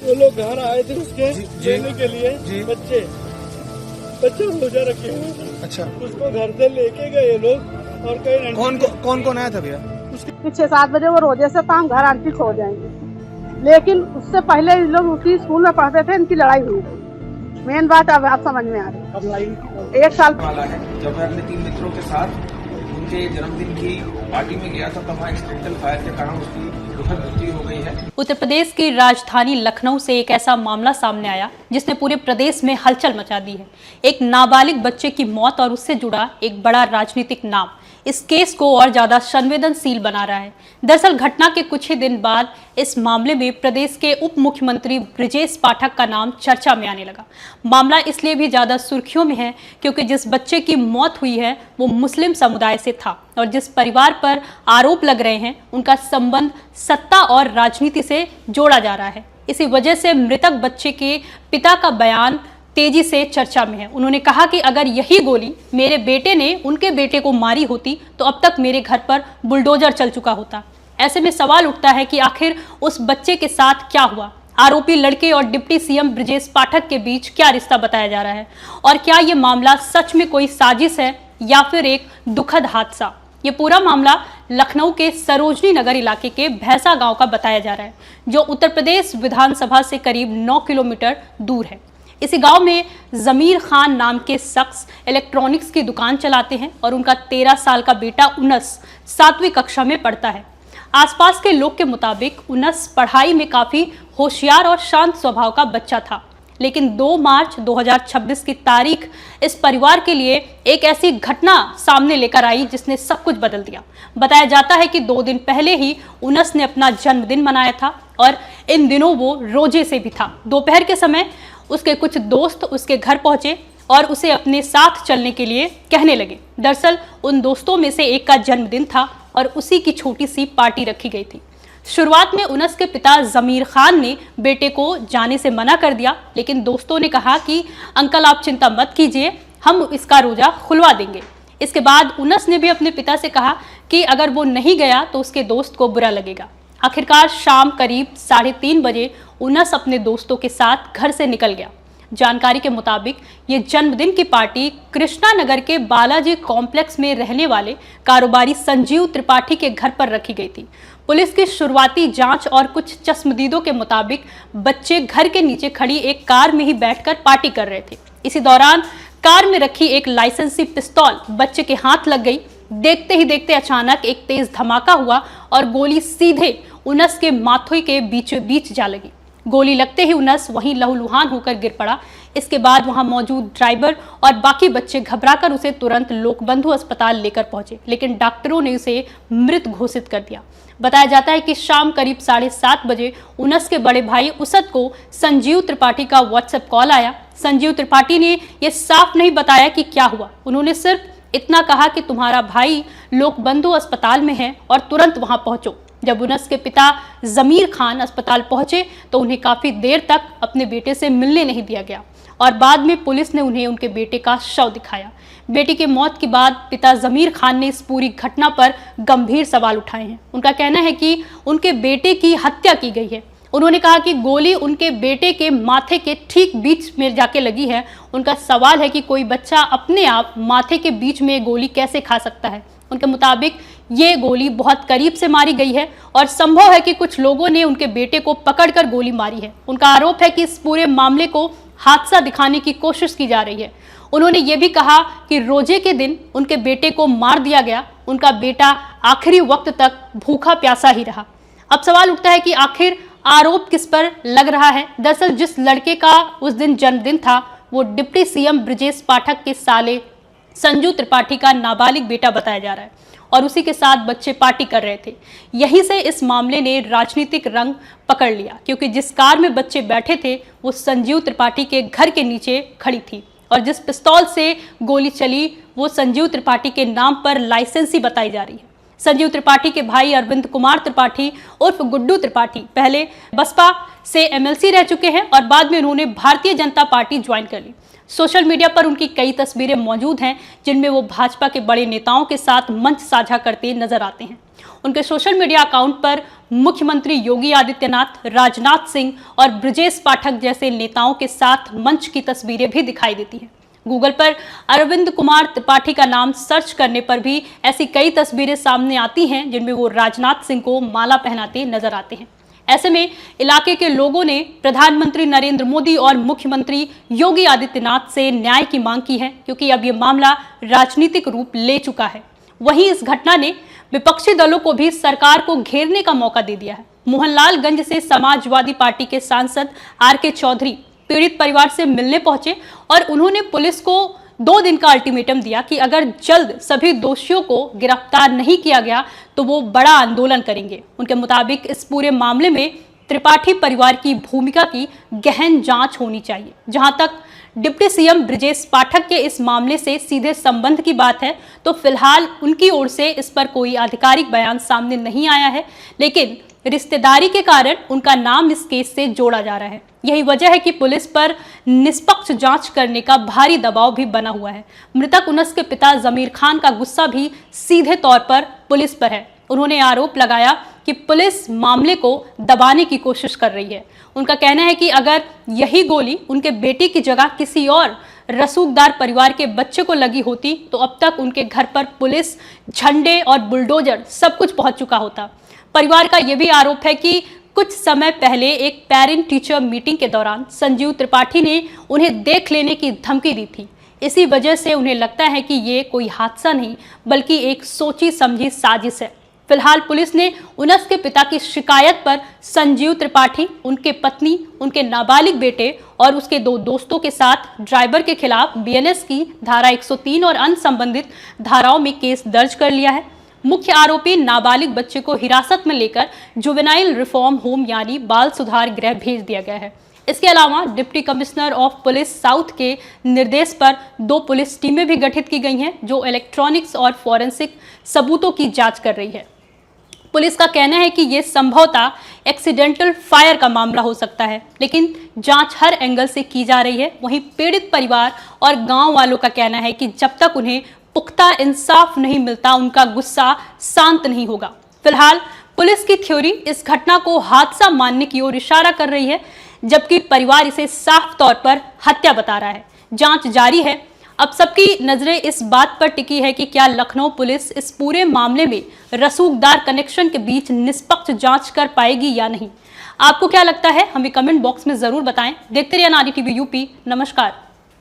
वो लोग घर आए थे उसके लेने के लिए बच्चे रोजा रखे हुए थे। अच्छा, उसको घर से लेके गए ये लोग और कई कौन आया था भैया? फिर 6-7 बजे वो रोजे से हम घर आंटी सो जाएंगे, लेकिन उससे पहले इन लोग उसी स्कूल में पढ़ते थे, इनकी लड़ाई हुई थी। मेन बात अब आप समझ में आ रही। 1 साल वाला है जब मैं अपने 3 मित्रों के साथ उनके जन्मदिन की पार्टी में गया था, तब वहाँ एक्सीडेंटल फायर के कारण उसकी दुखद मृत्यु हो गई है। उत्तर प्रदेश की राजधानी लखनऊ से एक ऐसा मामला सामने आया जिसने पूरे प्रदेश में हलचल मचा दी है। एक नाबालिग बच्चे की मौत और उससे जुड़ा एक बड़ा राजनीतिक नाम इस केस को और ज्यादा संवेदनशील बना रहा है। दरअसल घटना के कुछ ही दिन बाद इस मामले में प्रदेश के उप मुख्यमंत्री ब्रजेश पाठक का नाम चर्चा में आने लगा। मामला इसलिए भी ज्यादा सुर्खियों में है क्योंकि जिस बच्चे की मौत हुई है वो मुस्लिम समुदाय से था और जिस परिवार पर आरोप लग रहे हैं उनका संबंध सत्ता और राजनीति से जोड़ा जा रहा है। इसी वजह से मृतक बच्चे के पिता का बयान तेजी से चर्चा में है। उन्होंने कहा कि अगर यही गोली मेरे बेटे ने उनके बेटे को मारी होती तो अब तक मेरे घर पर बुलडोजर चल चुका होता। ऐसे में सवाल उठता है कि आखिर उस बच्चे के साथ क्या हुआ? आरोपी लड़के और डिप्टी सीएम ब्रजेश पाठक के बीच क्या रिश्ता बताया जा रहा है और क्या ये मामला सच में कोई साजिश है या फिर एक दुखद हादसा? ये पूरा मामला लखनऊ के सरोजनी नगर इलाके के भैंसा गांव का बताया जा रहा है, जो उत्तर प्रदेश विधानसभा से करीब 9 किलोमीटर दूर है। इसी गांव में जमीर खान नाम के शख्स इलेक्ट्रॉनिक्स की दुकान चलाते हैं और उनका 13 साल का बेटा उनस 7वीं कक्षा में पढ़ता है। आसपास के लोग के मुताबिक उनस पढ़ाई में काफी होशियार और शांत स्वभाव का बच्चा था, लेकिन 2 मार्च 2026 की तारीख इस परिवार के लिए एक ऐसी घटना सामने लेकर आई जिसने सब कुछ बदल दिया। बताया जाता है कि 2 दिन पहले ही उनस ने अपना जन्मदिन मनाया था और इन दिनों वो रोजे से भी था। दोपहर के समय उसके कुछ दोस्त उसके घर पहुंचे और उसे अपने साथ चलने के लिए कहने लगे। दरअसल उन दोस्तों में से एक का जन्मदिन था और उसी की छोटी सी पार्टी रखी गई थी। शुरुआत में उनस के पिता जमीर खान ने बेटे को जाने से मना कर दिया, लेकिन दोस्तों ने कहा कि अंकल आप चिंता मत कीजिए, हम इसका रोजा खुलवा देंगे। इसके बाद उनस ने भी अपने पिता से कहा कि अगर वो नहीं गया तो उसके दोस्त को बुरा लगेगा। आखिरकार शाम करीब 3:30 बजे उनस अपने दोस्तों के साथ घर से निकल गया। जानकारी के मुताबिक ये जन्मदिन की पार्टी कृष्णा नगर के बालाजी कॉम्प्लेक्स में रहने वाले कारोबारी संजीव त्रिपाठी के घर पर रखी गई थी। पुलिस की शुरुआती जांच और कुछ चश्मदीदों के मुताबिक बच्चे घर के नीचे खड़ी एक कार में ही बैठकर पार्टी कर रहे थे। इसी दौरान कार में रखी एक लाइसेंसी पिस्तौल बच्चे के हाथ लग गई। देखते ही देखते अचानक एक तेज धमाका हुआ और गोली सीधे उनस के माथे के बीचों बीच जा लगी। गोली लगते ही उनस वहीं लहूलुहान होकर गिर पड़ा। इसके बाद वहां मौजूद ड्राइवर और बाकी बच्चे घबराकर उसे तुरंत लोकबंधु अस्पताल लेकर पहुंचे, लेकिन डॉक्टरों ने उसे मृत घोषित कर दिया। बताया जाता है कि शाम करीब 7:30 बजे उनस के बड़े भाई उसद को संजीव त्रिपाठी का व्हाट्सएप कॉल आया। संजीव त्रिपाठी ने यह साफ नहीं बताया कि क्या हुआ। उन्होंने सिर्फ इतना कहा कि तुम्हारा भाई लोकबंधु अस्पताल में है और तुरंत वहां पहुंचो। जब उनस के पिता जमीर खान अस्पताल पहुंचे तो उन्हें काफी देर तक अपने बेटे से मिलने नहीं दिया गया और बाद में पुलिस ने उन्हें उनके बेटे का शव दिखाया। बेटी की मौत के बाद पिता जमीर खान ने इस पूरी घटना पर गंभीर सवाल उठाए हैं। उनका कहना है कि उनके बेटे की हत्या की गई है। उन्होंने कहा कि गोली उनके बेटे के माथे के ठीक बीच में जाके लगी है। उनका सवाल है कि कोई बच्चा अपने आप माथे के बीच में गोली कैसे खा सकता है। उनके मुताबिक ये गोली बहुत करीब से मारी गई है और संभव है कि कुछ लोगों ने उनके बेटे को पकड़कर गोली मारी है। उनका आरोप है कि इस पूरे मामले को हादसा दिखाने की कोशिश की जा रही है। उन्होंने ये भी कहा कि रोजे के दिन उनके बेटे को मार दिया गया। उनका बेटा आखिरी वक्त तक भूखा प्यासा ही रहा। अब सवाल उठता है कि आखिर आरोप किस पर लग रहा है? दरअसल जिस लड़के का उस दिन जन्मदिन था वो डिप्टी सीएम ब्रजेश पाठक के साले संजू त्रिपाठी का नाबालिग बेटा बताया जा रहा है और उसी के साथ बच्चे पार्टी कर रहे थे। यहीं से इस मामले ने राजनीतिक रंग पकड़ लिया, क्योंकि जिस कार में बच्चे बैठे थे वो संजीव त्रिपाठी के घर के नीचे खड़ी थी और जिस पिस्तौल से गोली चली वो संजीव त्रिपाठी के नाम पर लाइसेंसी बताई जा रही है। संजीव त्रिपाठी के भाई अरविंद कुमार त्रिपाठी उर्फ गुड्डू त्रिपाठी पहले बसपा से एमएलसी रह चुके हैं और बाद में उन्होंने भारतीय जनता पार्टी ज्वाइन कर ली। सोशल मीडिया पर उनकी कई तस्वीरें मौजूद हैं जिनमें वो भाजपा के बड़े नेताओं के साथ मंच साझा करते नजर आते हैं। उनके सोशल मीडिया अकाउंट पर मुख्यमंत्री योगी आदित्यनाथ, राजनाथ सिंह और ब्रजेश पाठक जैसे नेताओं के साथ मंच की तस्वीरें भी दिखाई देती हैं। गूगल पर अरविंद कुमार त्रिपाठी का नाम सर्च करने पर भी ऐसी कई तस्वीरें सामने आती हैं जिनमें वो राजनाथ सिंह को माला पहनाते नजर आते हैं। ऐसे में इलाके के लोगों ने प्रधानमंत्री नरेंद्र मोदी और मुख्यमंत्री योगी आदित्यनाथ से न्याय की मांग की है, क्योंकि अब ये मामला राजनीतिक रूप ले चुका है। वहीं इस घटना ने विपक्षी दलों को भी सरकार को घेरने का मौका दे दिया है। मोहनलालगंज से समाजवादी पार्टी के सांसद आर.के. चौधरी पीड़ित परिवार से मिलने पहुंचे और उन्होंने पुलिस को 2 दिन का अल्टीमेटम दिया कि अगर जल्द सभी दोषियों को गिरफ्तार नहीं किया गया तो वो बड़ा आंदोलन करेंगे। उनके मुताबिक इस पूरे मामले में त्रिपाठी परिवार की भूमिका की गहन जांच होनी चाहिए। जहां तक डिप्टी सीएम ब्रजेश पाठक के इस मामले से सीधे संबंध की बात है तो फिलहाल उनकी ओर से इस पर कोई आधिकारिक बयान सामने नहीं आया है, लेकिन रिश्तेदारी के कारण उनका नाम इस केस से जोड़ा जा रहा है। यही वजह है कि पुलिस पर निष्पक्ष जांच करने का भारी दबाव भी बना हुआ है। मृतक उनस के पिता जमीर खान का गुस्सा भी सीधे तौर पर पुलिस पर है। उन्होंने आरोप लगाया कि पुलिस मामले को दबाने की कोशिश कर रही है। उनका कहना है कि अगर यही गोली उनके बेटे की जगह किसी और रसूखदार परिवार के बच्चे को लगी होती तो अब तक उनके घर पर पुलिस, झंडे और बुलडोजर सब कुछ पहुंच चुका होता। परिवार का यह भी आरोप है कि कुछ समय पहले एक पेरेंट टीचर मीटिंग के दौरान संजीव त्रिपाठी ने उन्हें देख लेने की धमकी दी थी। इसी वजह से उन्हें लगता है कि ये कोई हादसा नहीं बल्कि एक सोची समझी साजिश है। फिलहाल पुलिस ने उनस के पिता की शिकायत पर संजीव त्रिपाठी, उनके पत्नी, उनके नाबालिग बेटे और उसके 2 दोस्तों के साथ ड्राइवर के खिलाफ बीएनएस की धारा 103 और अन्य संबंधित धाराओं में केस दर्ज कर लिया है। मुख्य आरोपी नाबालिग बच्चे को हिरासत में लेकर जुवेनाइल रिफॉर्म होम यानी बाल सुधार गृह भेज दिया गया है। इसके अलावा deputy commissioner of police south के निर्देश पर 2 पुलिस टीमें भी गठित की गई हैं जो इलेक्ट्रॉनिक्स और फॉरेंसिक सबूतों की जांच कर रही है। पुलिस का कहना है कि यह संभवतः एक्सीडेंटल फायर का मामला हो सकता है, लेकिन जांच हर एंगल से की जा रही है। वहीं पीड़ित परिवार और गांव वालों का कहना है कि जब तक उन्हें पुख्ता इंसाफ नहीं मिलता उनका गुस्सा शांत नहीं होगा। फिलहाल पुलिस की थ्योरी इस घटना को हादसा मानने की ओर इशारा कर रही है, जबकि परिवार इसे साफ तौर पर हत्या बता रहा है। जांच जारी है। अब सबकी नजरें इस बात पर टिकी है कि क्या लखनऊ पुलिस इस पूरे मामले में रसूखदार कनेक्शन के बीच निष्पक्ष जांच कर पाएगी या नहीं। आपको क्या लगता है हमें कमेंट बॉक्स में जरूर बताएं। देखते रहिए नारी टीवी यूपी। नमस्कार।